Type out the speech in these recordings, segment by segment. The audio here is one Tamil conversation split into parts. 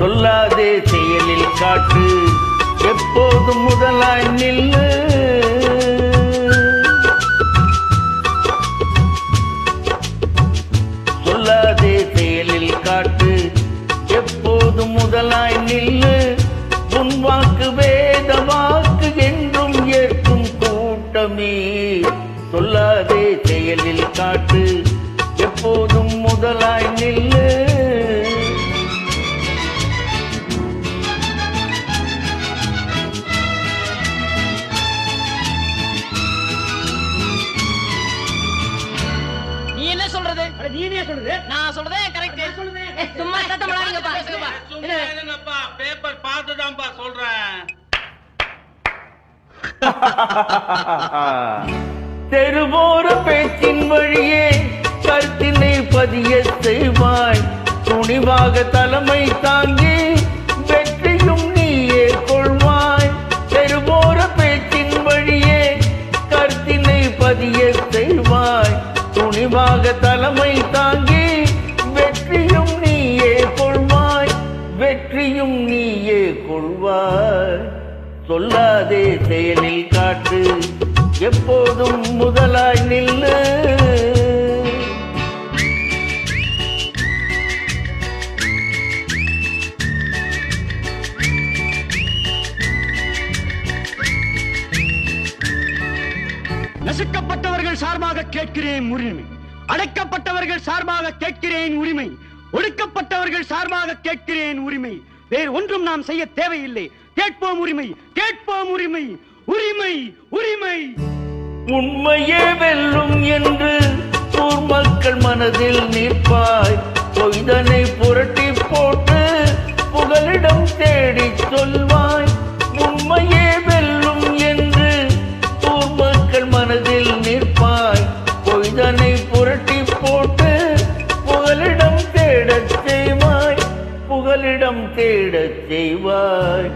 சொல்லாதே செயலில் காட்டு, எப்போதும் முதலாய் நில்லு. சொல்லாதே செயலில் காட்டு, எப்போதும் முதலாய் நில்லு. உன் வாக்கு வேத வாக்கு என்றும் ஏற்கும் கூட்டமே. சொல்லாதே செயலில் காட்டு, எப்போதும் முதலாய் நில்லு. நீனே சொல்றது, நான் சொல்றதே கரெக்ட். சும்மா சத்தம் போடாதீங்கப்பா. சும்மா இருங்கப்பா, பேப்பர் பார்த்துதான்ப்பா சொல்றேன். தெருவோர பேச்சின் வழியே கருத்தினை பதிய செய்வாய். துணிவாக தலைமை தாங்கி வெற்றியும் நீயே கொள்வாய். தெருவோர பேச்சின் வழியே கருத்தினை பதிய செய்வாய். துணிவாக தலைமை தாங்கி வெற்றியும் நீயே கொள்வாய். வெற்றியும் நீயே கொள்வாய். சொல்லாதே செயலில் காட்டு, எப்போதும் முதலாய் நில்லு. நசுக்கப்பட்டவர்கள் சார்பாக கேட்கிறேன் உரிமை, அடைக்கப்பட்டவர்கள் சார்பாக கேட்கிறேன் உரிமை, ஒடுக்கப்பட்டவர்கள் சார்பாக கேட்கிறேன் உரிமை. வேறு ஒன்றும் நாம் செய்ய தேவையில்லை. கேட்போம் உரிமை, கேட்போம் உரிமை, உரிமை, உரிமை. உண்மையே வெல்லும் என்று ஊர் மக்கள் மனதில் நிற்பாய். பொய்தனை புரட்டி போட்டு புகலிடம் தேடி சொல்வாய். உண்மையே வெல்லும் என்று ஊர் மக்கள் மனதில் நிற்பாய். பொய்தனை புரட்டி போட்டு புகலிடம் தேடச் செய்வாய். புகலிடம் தேடச் செய்வாய்.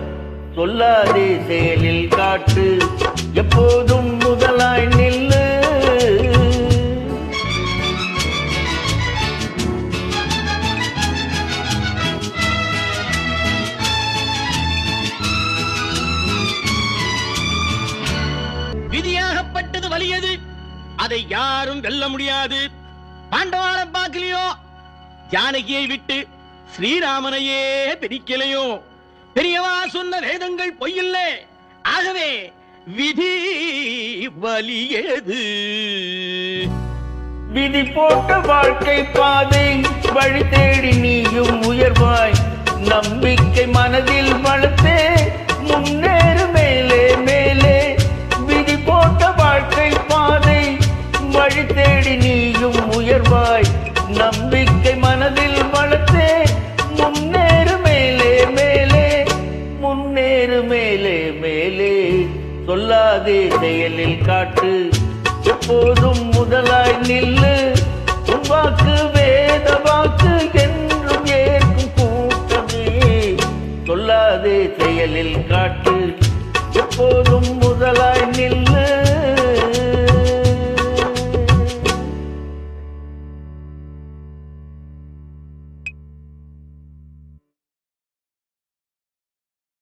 சொல்லாதே செயலில் காட்டு, எப்போதும் முதலாய் நில்லு. விதியாகப்பட்டது வலியது, அதை யாரும் வெல்ல முடியாது. பாண்டவான பார்க்கலையோ, ஜானகியை விட்டு ஸ்ரீராமனையே பிரிக்கலையோ. பெரியவா சொன்ன வேதங்கள் பொய்யில்லை. ஆகவே விதி வலியது. விதி போட்ட வாழ்க்கை பாதை வழி தேடி நீயும் உயர்வாய். நம்பிக்கை மனதில் வளர்த்தே முன்னேறு மேலே மேலே. விதி போட்ட வாழ்க்கை பாதை வழி தேடி நீயும் உயர்வாய். நம்பிக்கை மனதில் வளர்த்தே முன்னேறு மேலே மேலே. முன்னேறு மேலே மேலே. சொல்லாதே செயலில் காட்டு, எப்போதும் முதலாய் நில்லு.